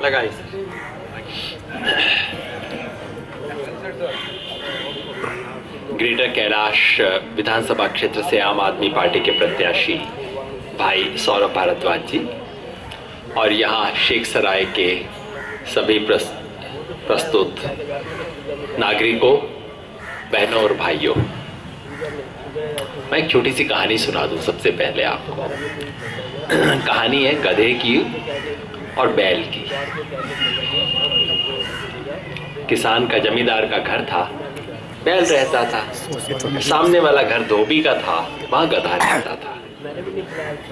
लगाई। ग्रेटर कैलाश विधानसभा क्षेत्र से आम आदमी पार्टी के प्रत्याशी भाई सौरभ भारद्वाज जी और यहाँ शेख सराय के सभी प्रस्तुत नागरिकों, बहनों और भाइयों, मैं एक छोटी सी कहानी सुना दूं सबसे पहले आपको। कहानी है गधे की और बैल की। किसान का, जमींदार का घर था, बैल रहता था। सामने वाला घर धोबी का था, वहां गधा रहता था।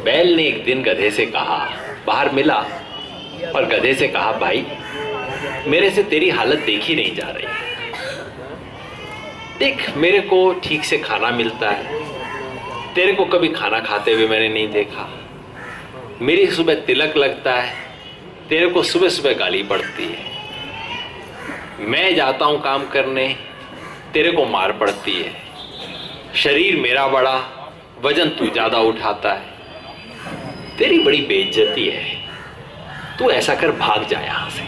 बैल ने एक दिन गधे से कहा, बाहर मिला और गधे से कहा, भाई मेरे से तेरी हालत देखी नहीं जा रही। देख, मेरे को ठीक से खाना मिलता है, तेरे को कभी खाना खाते हुए मैंने नहीं देखा। मेरी सुबह तिलक लगता है, तेरे को सुबह सुबह गाली पड़ती है। मैं जाता हूं काम करने, तेरे को मार पड़ती है। शरीर मेरा बड़ा, वजन तू ज्यादा उठाता है, तेरी बड़ी बेइज्जती है। तू ऐसा कर, भाग जा यहां से।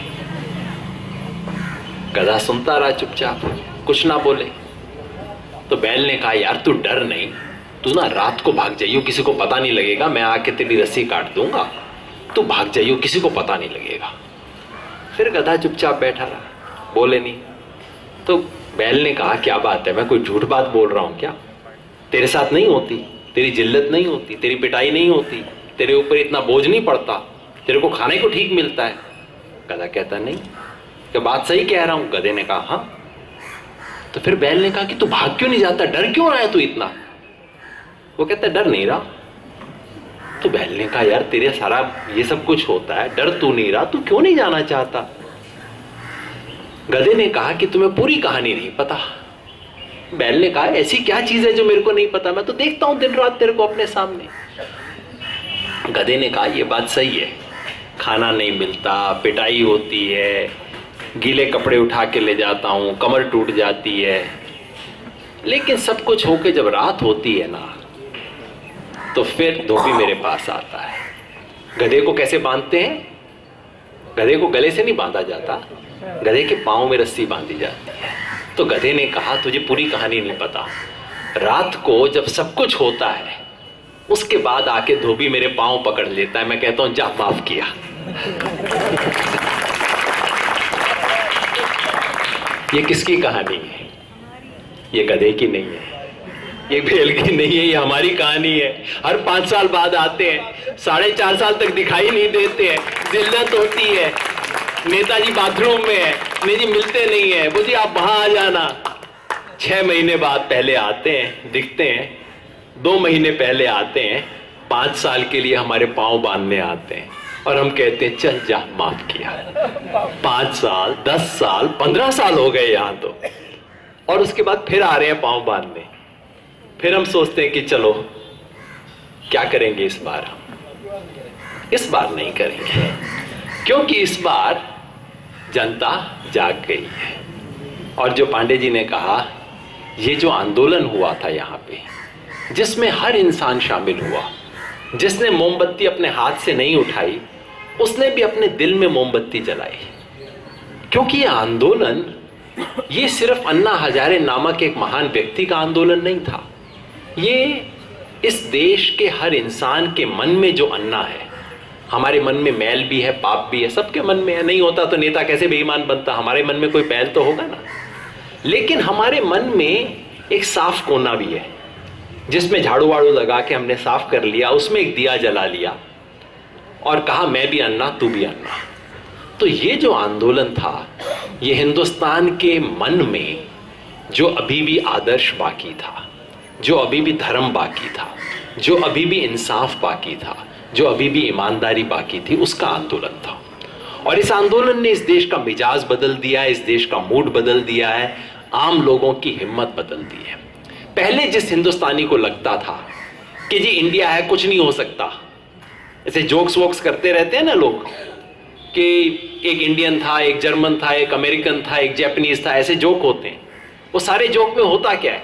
गधा सुनता रहा चुपचाप, कुछ ना बोले। तो बैल ने कहा, यार तू डर नहीं, तू ना रात को भाग जाइयो, किसी को पता नहीं लगेगा, मैं आके तेरी रस्सी काट दूंगा, तू भाग जाइयो, किसी को पता नहीं लगेगा। फिर गधा चुपचाप बैठा रहा, बोले नहीं। तो बैल ने कहा, क्या बात है, मैं कोई झूठ बात बोल रहा हूं क्या? तेरे साथ नहीं होती, तेरी जिल्लत नहीं होती, तेरी पिटाई नहीं होती, तेरे ऊपर इतना बोझ नहीं पड़ता, तेरे को खाने को ठीक मिलता है? गधा कहता, नहीं। क्या बात सही कह रहा हूं? गधे ने कहा, हाँ। तो फिर बैल ने कहा कि तू भाग क्यों नहीं जाता, डर क्यों रहा है तू इतना? वो कहता, डर नहीं रहा। तो बैल ने कहा, यार तेरे सारा ये सब कुछ होता है, डर तू नहीं रहा, तू क्यों नहीं जाना चाहता? गधे ने कहा कि तुम्हें पूरी कहानी नहीं पता। बैल ने कहा, ऐसी क्या चीज है जो मेरे को नहीं पता, मैं तो देखता हूं दिन रात तेरे को अपने सामने। गधे ने कहा, ये बात सही है, खाना नहीं मिलता, पिटाई होती है, गीले कपड़े उठा के ले जाता हूं, कमर टूट जाती है, लेकिन सब कुछ होके जब रात होती है ना, तो फिर धोबी मेरे पास आता है। गधे को कैसे बांधते हैं? गधे को गले से नहीं बांधा जाता, गधे के पांव में रस्सी बांधी जाती है। तो गधे ने कहा, तुझे पूरी कहानी नहीं पता। रात को जब सब कुछ होता है, उसके बाद आके धोबी मेरे पांव पकड़ लेता है, मैं कहता हूं जा, माफ किया। ये किसकी कहानी है? ये गधे की नहीं है, ये बैल की नहीं है, ये हमारी कहानी है। हर 5 साल बाद आते हैं, 4.5 साल तक दिखाई नहीं देते हैं, जिल्लत होती है, नेताजी बाथरूम में है, नहीं जी मिलते नहीं है, वो जी आप वहां आ जाना। 6 महीने बाद पहले आते हैं, दिखते हैं, 2 महीने पहले आते हैं, 5 साल के लिए हमारे पांव बांधने आते हैं और हम कहते हैं चल जा, माफ किया। 5 साल, 10 साल, 15 साल हो गए यहां तो, और उसके बाद फिर आ रहे हैं पांव बांधने। फिर हम सोचते हैं कि चलो क्या करेंगे इस बार। इस बार नहीं करेंगे, क्योंकि इस बार जनता जाग गई है। और जो पांडे जी ने कहा, ये जो आंदोलन हुआ था यहाँ पे, जिसमें हर इंसान शामिल हुआ, जिसने मोमबत्ती अपने हाथ से नहीं उठाई, उसने भी अपने दिल में मोमबत्ती जलाई। क्योंकि ये आंदोलन, ये सिर्फ अन्ना हजारे नामक एक महान व्यक्ति का आंदोलन नहीं था, ये इस देश के हर इंसान के मन में जो अन्ना है, हमारे मन में मैल भी है, पाप भी है, सबके मन में है। नहीं होता तो नेता कैसे बेईमान बनता? हमारे मन में कोई मैल तो होगा ना। लेकिन हमारे मन में एक साफ कोना भी है, जिसमें झाड़ू वाड़ू लगा के हमने साफ कर लिया, उसमें एक दिया जला लिया और कहा मैं भी अन्ना, तू भी अन्ना। तो ये जो आंदोलन था, ये हिंदुस्तान के मन में जो अभी भी आदर्श बाकी था, जो अभी भी धर्म बाकी था, जो अभी भी इंसाफ बाकी था, जो अभी भी ईमानदारी बाकी थी, उसका आंदोलन था। और इस आंदोलन ने इस देश का मिजाज बदल दिया है, इस देश का मूड बदल दिया है, आम लोगों की हिम्मत बदल दी है। पहले जिस हिंदुस्तानी को लगता था कि जी इंडिया है, कुछ नहीं हो सकता, ऐसे जोक्स वोक्स करते रहते हैं ना लोग कि एक इंडियन था, एक जर्मन था, एक अमेरिकन था, एक जापानीज था, ऐसे जोक होते हैं। वो सारे जोक में होता क्या है?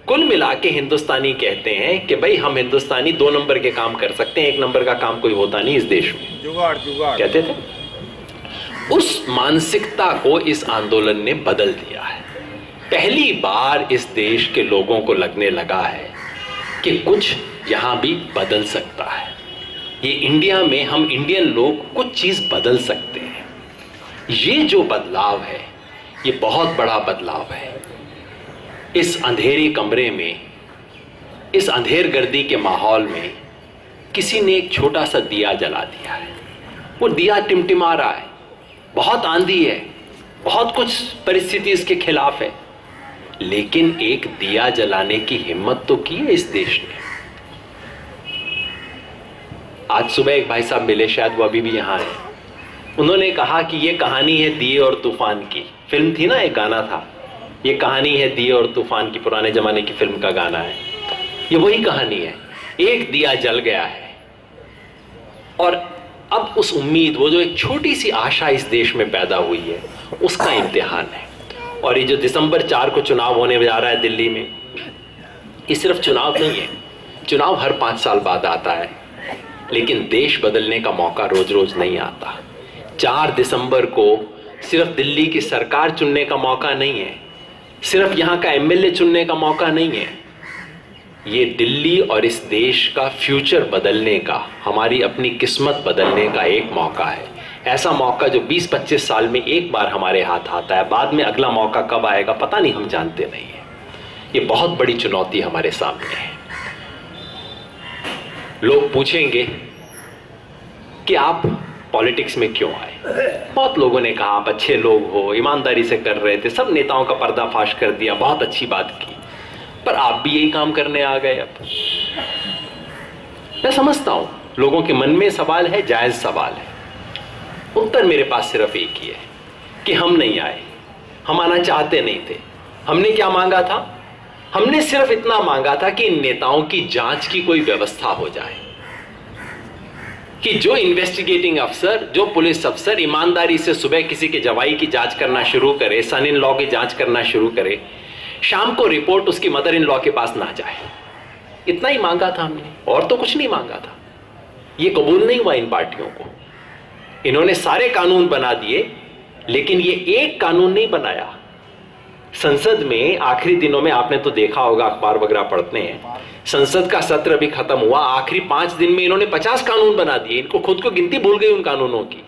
कुल मिला के हिंदुस्तानी कहते हैं कि भाई हम हिंदुस्तानी 2 नंबर के काम कर सकते हैं, 1 नंबर का काम कोई होता नहीं इस देश में, जुगाड़ कहते थे। उस मानसिकता को इस आंदोलन ने बदल दिया है। पहली बार इस देश के लोगों को लगने लगा है कि कुछ यहां भी बदल सकता है। ये इंडिया में हम इंडियन लोग कुछ चीज बदल सकते हैं। ये जो बदलाव है ये बहुत बड़ा बदलाव है। इस अंधेरे कमरे में, इस अंधेर गर्दी के माहौल में किसी ने एक छोटा सा दिया जला दिया है। वो दिया टिमटिमा रहा है, बहुत आंधी है, बहुत कुछ परिस्थिति इसके खिलाफ है, लेकिन एक दिया जलाने की हिम्मत तो की है इस देश ने। आज सुबह एक भाई साहब मिले, शायद वो अभी भी यहां है। उन्होंने कहा कि ये कहानी है दिए और तूफान की। फिल्म थी ना, एक गाना था, ये कहानी है दिए और तूफान की, पुराने जमाने की फिल्म का गाना है। ये वही कहानी है। एक दिया जल गया है और अब उस उम्मीद, वो जो एक छोटी सी आशा इस देश में पैदा हुई है, उसका इम्तिहान है। और ये जो दिसंबर 4 को चुनाव होने जा रहा है दिल्ली में, ये सिर्फ चुनाव नहीं है। चुनाव हर 5 साल बाद आता है, लेकिन देश बदलने का मौका रोज रोज नहीं आता। 4 दिसंबर को सिर्फ दिल्ली की सरकार चुनने का मौका नहीं है, सिर्फ यहां का एमएलए चुनने का मौका नहीं है। ये दिल्ली और इस देश का फ्यूचर बदलने का, हमारी अपनी किस्मत बदलने का एक मौका है। ऐसा मौका जो 20-25 साल में एक बार हमारे हाथ आता है। बाद में अगला मौका कब आएगा पता नहीं, हम जानते नहीं है। ये बहुत बड़ी चुनौती हमारे सामने है। लोग पूछेंगे कि आप पॉलिटिक्स में क्यों आए। बहुत लोगों ने कहा आप अच्छे लोग हो, ईमानदारी से कर रहे थे, सब नेताओं का पर्दाफाश कर दिया, बहुत अच्छी बात की, पर आप भी यही काम करने आ गए। अब मैं समझता हूं लोगों के मन में सवाल है, जायज सवाल है। उत्तर मेरे पास सिर्फ एक ही है कि हम नहीं आए, हम आना चाहते नहीं थे। हमने क्या मांगा था? हमने सिर्फ इतना मांगा था कि इन नेताओं की जांच की कोई व्यवस्था हो जाए, कि जो इन्वेस्टिगेटिंग अफसर, जो पुलिस अफसर ईमानदारी से सुबह किसी के जवाई की जांच करना शुरू करे, सन इन लॉ की जांच करना शुरू करे, शाम को रिपोर्ट उसकी मदर इन लॉ के पास ना जाए। इतना ही मांगा था हमने, और तो कुछ नहीं मांगा था। ये कबूल नहीं हुआ इन पार्टियों को। इन्होंने सारे कानून बना दिए, लेकिन ये एक कानून नहीं बनाया। संसद में आखिरी दिनों में आपने तो देखा होगा, अखबार वगैरह पढ़ते हैं, संसद का सत्र अभी खत्म हुआ, आखिरी 5 दिन में इन्होंने 50 कानून बना दिए। इनको खुद को गिनती भूल गई उन कानूनों की।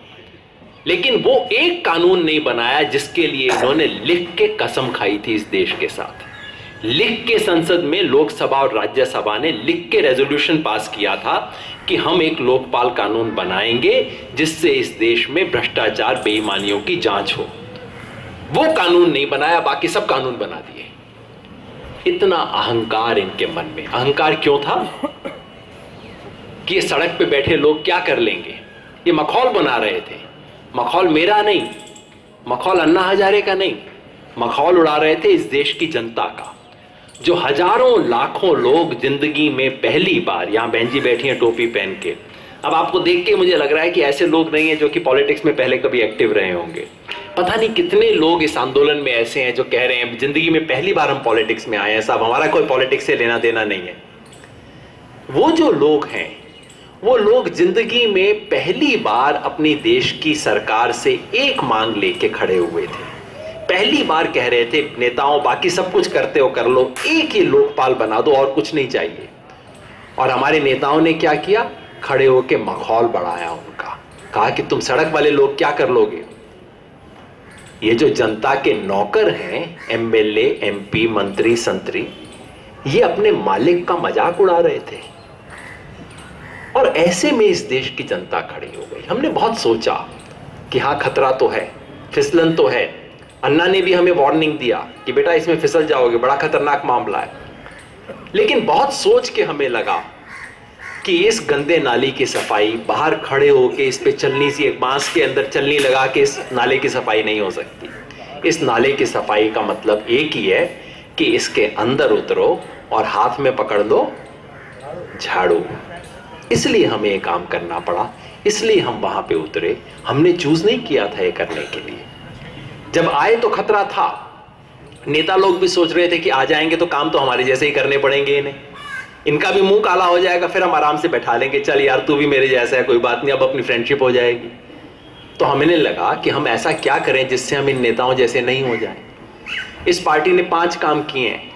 लेकिन वो एक कानून नहीं बनाया जिसके लिए इन्होंने लिख के कसम खाई थी इस देश के साथ। लिख के संसद में, लोकसभा और राज्यसभा ने लिख के रेजोल्यूशन पास किया था कि हम एक लोकपाल कानून बनाएंगे जिससे इस देश में भ्रष्टाचार, बेईमानियों की जांच हो। वो कानून नहीं बनाया, बाकी सब कानून बना दिए। इतना अहंकार इनके मन में। अहंकार क्यों था? कि ये सड़क पे बैठे लोग क्या कर लेंगे। ये मखौल बना रहे थे। मखौल मेरा नहीं, मखौल अन्ना हजारे का नहीं, मखौल उड़ा रहे थे इस देश की जनता का, जो हजारों लाखों लोग जिंदगी में पहली बार, यहां बहन जी बैठी हैं टोपी पहन के। अब आपको देख के मुझे लग रहा है कि ऐसे लोग नहीं है जो कि पॉलिटिक्स में पहले कभी एक्टिव रहे होंगे। पता नहीं कितने लोग इस आंदोलन में ऐसे हैं जो कह रहे हैं जिंदगी में पहली बार हम पॉलिटिक्स में आए हैं साहब, हमारा कोई पॉलिटिक्स से लेना देना नहीं है। वो जो लोग हैं, वो लोग जिंदगी में पहली बार अपनी देश की सरकार से एक मांग लेके खड़े हुए थे। पहली बार कह रहे थे नेताओं, बाकी सब कुछ करते हो कर लो, एक ही लोकपाल बना दो और कुछ नहीं चाहिए। और हमारे नेताओं ने क्या किया? खड़े होके मखौल बढ़ाया उनका, कहा कि तुम सड़क वाले लोग क्या कर लोगे। ये जो जनता के नौकर हैं, एमएलए, एमपी, मंत्री, संतरी, ये अपने मालिक का मजाक उड़ा रहे थे। और ऐसे में इस देश की जनता खड़ी हो गई। हमने बहुत सोचा कि हाँ खतरा तो है, फिसलन तो है। अन्ना ने भी हमें वार्निंग दिया कि बेटा इसमें फिसल जाओगे, बड़ा खतरनाक मामला है। लेकिन बहुत सोच के हमें लगा कि इस गंदे नाली की सफाई, बाहर खड़े होके इस पे चलनी सी, एक बांस के अंदर चलनी लगा के इस नाले की सफाई नहीं हो सकती। इस नाले की सफाई का मतलब एक ही है कि इसके अंदर उतरो और हाथ में पकड़ लो झाड़ू। इसलिए हमें ये काम करना पड़ा, इसलिए हम वहां पे उतरे। हमने चूज नहीं किया था ये करने के लिए। जब आए तो खतरा था, नेता लोग भी सोच रहे थे कि आ जाएंगे तो काम तो हमारे जैसे ही करने पड़ेंगे इन्हें, इनका भी मुंह काला हो जाएगा, फिर हम आराम से बैठा लेंगे, चल यार तू भी मेरे जैसा है, कोई बात नहीं, अब अपनी फ्रेंडशिप हो जाएगी। तो हमें लगा कि हम ऐसा क्या करें जिससे हम इन नेताओं जैसे नहीं हो जाएं। इस पार्टी ने 5 काम किए हैं।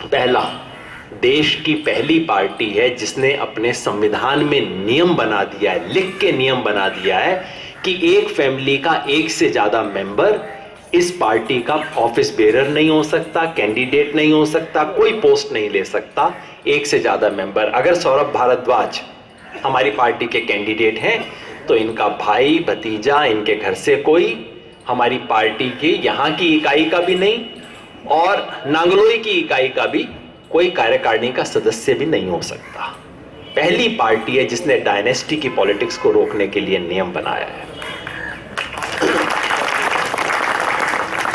पहला, देश की पहली पार्टी है जिसने अपने संविधान में नियम बना दिया है, लिख के नियम बना दिया है कि एक फैमिली का 1 से ज्यादा मेंबर इस पार्टी का ऑफिस बेरर नहीं हो सकता, कैंडिडेट नहीं हो सकता, कोई पोस्ट नहीं ले सकता। 1 से ज्यादा मेंबर, अगर सौरभ भारद्वाज हमारी पार्टी के कैंडिडेट हैं तो इनका भाई भतीजा, इनके घर से कोई हमारी पार्टी की यहां की इकाई का भी नहीं और नांगलोई की इकाई का भी कोई कार्यकारिणी का सदस्य भी नहीं हो सकता। पहली पार्टी है जिसने डायनेस्टी की पॉलिटिक्स को रोकने के लिए नियम बनाया है।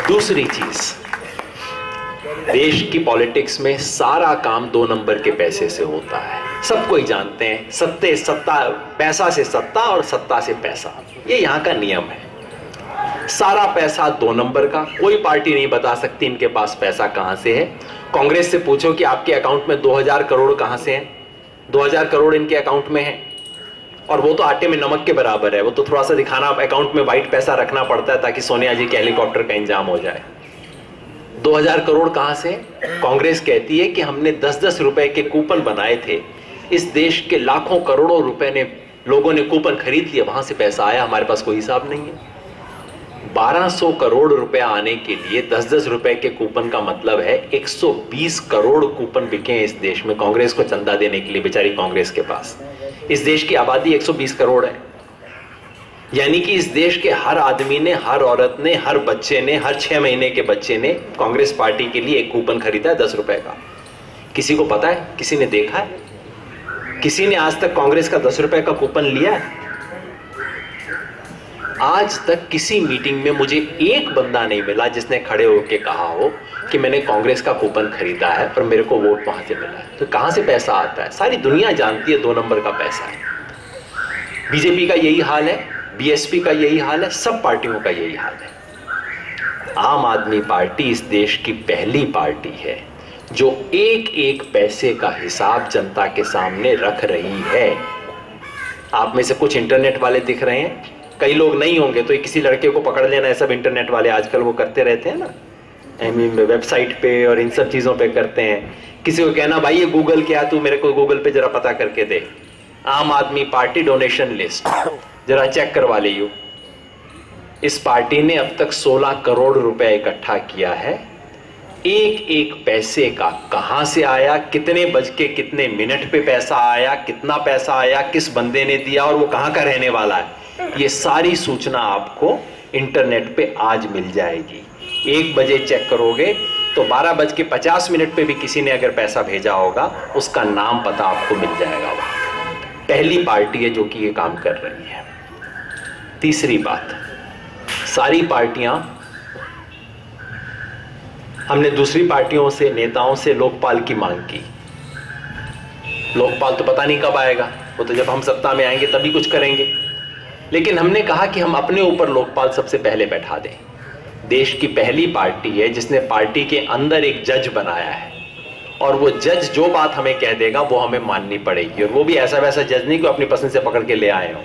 दूसरी चीज, देश की पॉलिटिक्स में सारा काम 2 नंबर के पैसे से होता है, सब कोई जानते हैं, सत्ता, पैसा से सत्ता और सत्ता से पैसा, ये यहां का नियम है। सारा पैसा 2 नंबर का, कोई पार्टी नहीं बता सकती इनके पास पैसा कहां से है। कांग्रेस से पूछो कि आपके अकाउंट में 2000 करोड़ कहां से हैं, 2000 करोड़ इनके अकाउंट में है, और वो तो आटे में नमक के बराबर है, वो तो थोड़ा सा दिखाना, अकाउंट में व्हाइट पैसा रखना पड़ता है ताकि सोनिया जी के हेलीकॉप्टर का इंतजाम हो जाए। 2000 करोड़ कहां से? कांग्रेस कहती है कि हमने 10-10 रुपए के कूपन बनाए थे, इस देश के लाखों करोड़ों रुपए ने लोगों ने कूपन खरीद लिया, वहां से पैसा आया, हमारे पास कोई हिसाब नहीं है। 1200 करोड़ रुपया आने के लिए 10-10 रुपए के कूपन का मतलब है 120 करोड़ कूपन बिके हैं इस देश में कांग्रेस को चंदा देने के लिए, बेचारी कांग्रेस के पास। इस देश की आबादी 120 करोड़ है, यानी कि इस देश के हर आदमी ने, हर औरत ने, हर बच्चे ने, हर 6 महीने के बच्चे ने कांग्रेस पार्टी के लिए एक कूपन खरीदा है 10 रुपए का। किसी को पता है? किसी ने देखा है? किसी ने आज तक कांग्रेस का 10 रुपए का कूपन लिया है? आज तक किसी मीटिंग में मुझे एक बंदा नहीं मिला जिसने खड़े होकर कहा हो कि मैंने कांग्रेस का कूपन खरीदा है पर मेरे को वोट वहां से मिला है। तो कहां से पैसा आता है? सारी दुनिया जानती है 2 नंबर का पैसा है। बीजेपी का यही हाल है, बीएसपी का यही हाल है, सब पार्टियों का यही हाल है। आम आदमी पार्टी इस देश की पहली पार्टी है जो एक एक पैसे का हिसाब जनता के सामने रख रही है। आप में से कुछ इंटरनेट वाले दिख रहे हैं, कई लोग नहीं होंगे तो किसी लड़के को पकड़ लेना है, सब इंटरनेट वाले आजकल वो करते रहते हैं ना, वेबसाइट पे और इन सब चीजों पे करते हैं। किसी को कहना भाई ये गूगल क्या, तू मेरे को गूगल पे जरा पता करके दे, आम आदमी पार्टी डोनेशन लिस्ट जरा चेक करवा लियो। इस पार्टी ने अब तक 16 करोड़ रुपए इकट्ठा किया है। एक एक पैसे का कहां से आया, कितने बज के कितने मिनट पे पैसा आया, कितना पैसा आया, किस बंदे ने दिया और वो कहां का रहने वाला है, ये सारी सूचना आपको इंटरनेट पे आज मिल जाएगी। 1 बजे चेक करोगे तो 12:50 पे भी किसी ने अगर पैसा भेजा होगा उसका नाम पता आपको मिल जाएगा। वहां पहली पार्टी है जो कि ये काम कर रही है। तीसरी बात, सारी पार्टियां, हमने दूसरी पार्टियों से, नेताओं से लोकपाल की मांग की। लोकपाल तो पता नहीं कब आएगा, वो तो जब हम सत्ता में आएंगे तभी कुछ करेंगे। लेकिन हमने कहा कि हम अपने ऊपर लोकपाल सबसे पहले बैठा दें। देश की पहली पार्टी है जिसने पार्टी के अंदर एक जज बनाया है और वो जज जो बात हमें कह देगा वो हमें माननी पड़ेगी, और वो भी ऐसा वैसा जज नहीं कि अपनी पसंद से पकड़ के ले आए हो।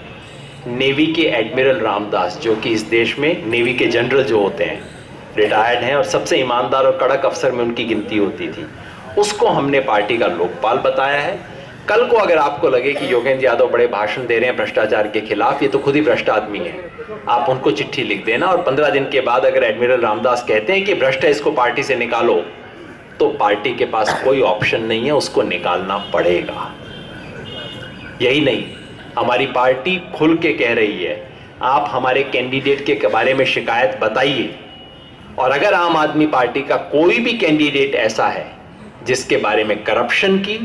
नेवी के एडमिरल रामदास, जो कि इस देश में नेवी के जनरल जो होते हैं रिटायर्ड हैं और सबसे ईमानदार और कड़क अफसर में उनकी गिनती होती थी, उसको हमने पार्टी का लोकपाल बताया है। कल को अगर आपको लगे कि योगेंद्र यादव बड़े भाषण दे रहे हैं भ्रष्टाचार के खिलाफ, ये तो खुद ही भ्रष्ट आदमी है, आप उनको चिट्ठी लिख देना और 15 दिन के बाद अगर एडमिरल रामदास कहते हैं कि भ्रष्ट है इसको पार्टी से निकालो, तो पार्टी के पास कोई ऑप्शन नहीं है, उसको निकालना पड़ेगा। यही नहीं, हमारी पार्टी खुल के कह रही है आप हमारे कैंडिडेट के बारे में शिकायत बताइए, और अगर आम आदमी पार्टी का कोई भी कैंडिडेट ऐसा है जिसके बारे में करप्शन की,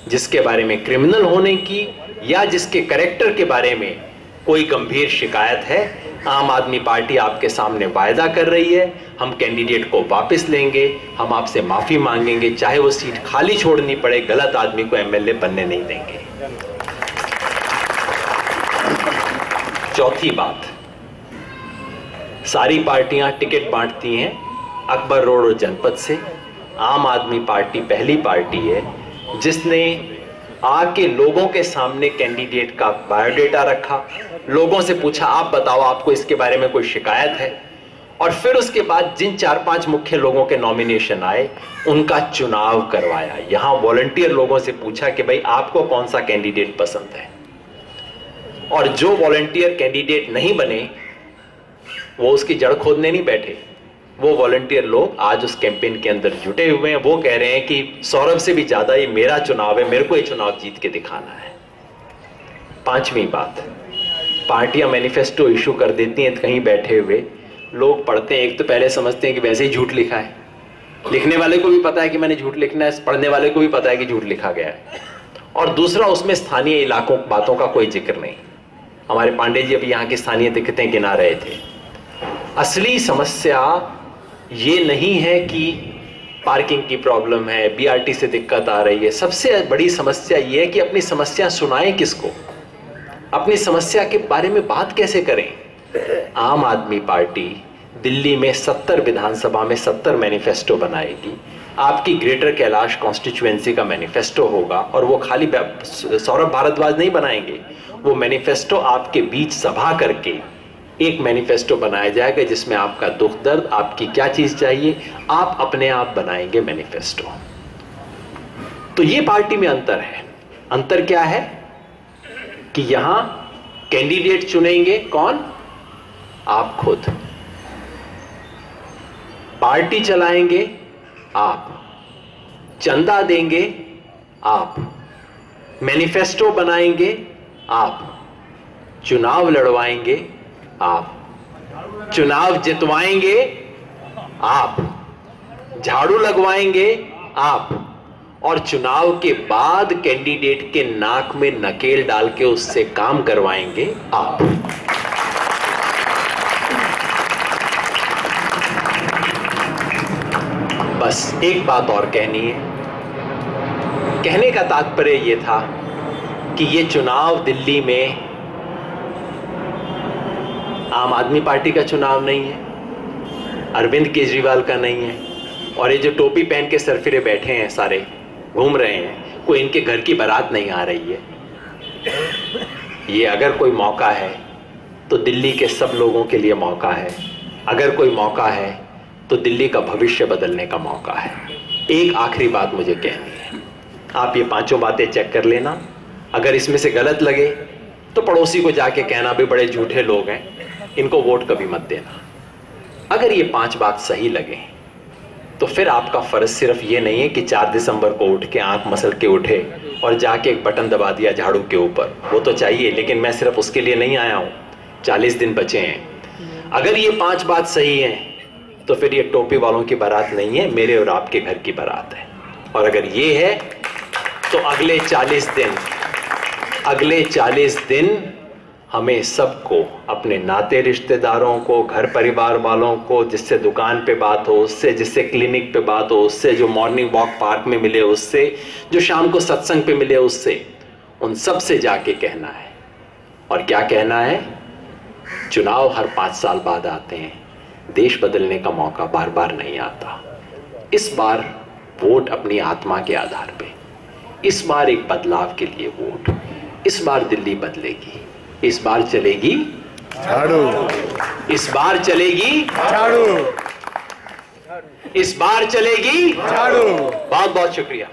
जिसके बारे में क्रिमिनल होने की या जिसके कैरेक्टर के बारे में कोई गंभीर शिकायत है, आम आदमी पार्टी आपके सामने वायदा कर रही है हम कैंडिडेट को वापस लेंगे, हम आपसे माफी मांगेंगे, चाहे वो सीट खाली छोड़नी पड़े, गलत आदमी को एमएलए बनने नहीं देंगे। चौथी बात, सारी पार्टियां टिकट बांटती हैं अकबर रोड और जनपद से। आम आदमी पार्टी पहली पार्टी है जिसने आके लोगों के सामने कैंडिडेट का बायोडेटा रखा, लोगों से पूछा आप बताओ आपको इसके बारे में कोई शिकायत है, और फिर उसके बाद जिन 4-5 मुख्य लोगों के नॉमिनेशन आए उनका चुनाव करवाया। यहां वॉलंटियर लोगों से पूछा कि भाई आपको कौन सा कैंडिडेट पसंद है, और जो वॉलंटियर कैंडिडेट नहीं बने वो उसकी जड़ खोदने नहीं बैठे। वो वॉलंटियर लोग आज उस कैंपेन के अंदर जुटे हुए हैं। वो कह रहे हैं कि सौरभ से भी ज्यादा ये मेरा चुनाव है, मेरे को ये चुनाव जीत के दिखाना है। 5वीं बात, पार्टियां मैनिफेस्टो इशू कर देती हैं, कहीं बैठे हुए लोग पढ़ते हैं, एक तो पहले समझते हैं कि वैसे ही झूठ लिखा है, लिखने वाले को भी पता है कि मैंने झूठ लिखना है, पढ़ने वाले को भी पता है कि झूठ लिखा गया है, और दूसरा उसमें स्थानीय इलाकों बातों का कोई जिक्र नहीं। हमारे पांडे जी अभी यहाँ की स्थानीय दिक्कतें गिना रहे थे। असली समस्या ये नहीं है कि पार्किंग की प्रॉब्लम है, बीआरटी से दिक्कत आ रही है। सबसे बड़ी समस्या ये है कि अपनी समस्या सुनाएं किसको, अपनी समस्या के बारे में बात कैसे करें। आम आदमी पार्टी दिल्ली में 70 विधानसभा में 70 मैनिफेस्टो बनाएगी। आपकी ग्रेटर कैलाश कॉन्स्टिट्यूएंसी का मैनिफेस्टो होगा, और वो खाली सौरभ भारद्वाज नहीं बनाएंगे, वो मैनिफेस्टो आपके बीच सभा करके एक मैनिफेस्टो बनाया जाएगा जिसमें आपका दुख दर्द, आपकी क्या चीज चाहिए, आप अपने आप बनाएंगे मैनिफेस्टो। तो ये पार्टी में अंतर है। अंतर क्या है कि यहां कैंडिडेट चुनेंगे कौन, आप खुद। पार्टी चलाएंगे आप, चंदा देंगे आप, मैनिफेस्टो बनाएंगे आप, चुनाव लड़वाएंगे आप, चुनाव जितवाएंगे आप, झाड़ू लगवाएंगे आप, और चुनाव के बाद कैंडिडेट के नाक में नकेल डाल के उससे काम करवाएंगे आप। बस एक बात और कहनी है। कहने का तात्पर्य यह था कि ये चुनाव दिल्ली में आम आदमी पार्टी का चुनाव नहीं है, अरविंद केजरीवाल का नहीं है, और ये जो टोपी पहन के सरफिरे बैठे हैं सारे घूम रहे हैं, कोई इनके घर की बारात नहीं आ रही है। ये अगर कोई मौका है तो दिल्ली के सब लोगों के लिए मौका है। अगर कोई मौका है तो दिल्ली का भविष्य बदलने का मौका है। एक आखिरी बात मुझे कहनी है, आप ये 5 बातें चेक कर लेना। अगर इसमें से गलत लगे तो पड़ोसी को जाके कहना भी बड़े झूठे लोग हैं, इनको वोट कभी मत देना। अगर ये 5 बात सही लगे तो फिर आपका फर्ज सिर्फ ये नहीं है कि 4 दिसंबर को उठ के आंख मसल के उठे और जाके एक बटन दबा दिया झाड़ू के ऊपर, वो तो चाहिए, लेकिन मैं सिर्फ उसके लिए नहीं आया हूं। 40 दिन बचे हैं। अगर ये 5 बात सही है तो फिर ये टोपी वालों की बारात नहीं है, मेरे और आपके घर की बारात है। और अगर ये है तो अगले 40 दिन हमें सबको, अपने नाते रिश्तेदारों को, घर परिवार वालों को, जिससे दुकान पे बात हो उससे, जिससे क्लिनिक पे बात हो उससे, जो मॉर्निंग वॉक पार्क में मिले उससे, जो शाम को सत्संग पे मिले उससे, उन सब से जाके कहना है। और क्या कहना है? चुनाव हर 5 साल बाद आते हैं, देश बदलने का मौका बार बार नहीं आता। इस बार वोट अपनी आत्मा के आधार पे, इस बार एक बदलाव के लिए वोट। इस बार दिल्ली बदलेगी, इस बार चलेगी झाड़ू, इस बार चलेगी झाड़ू, इस बार चलेगी झाड़ू। बहुत बहुत शुक्रिया।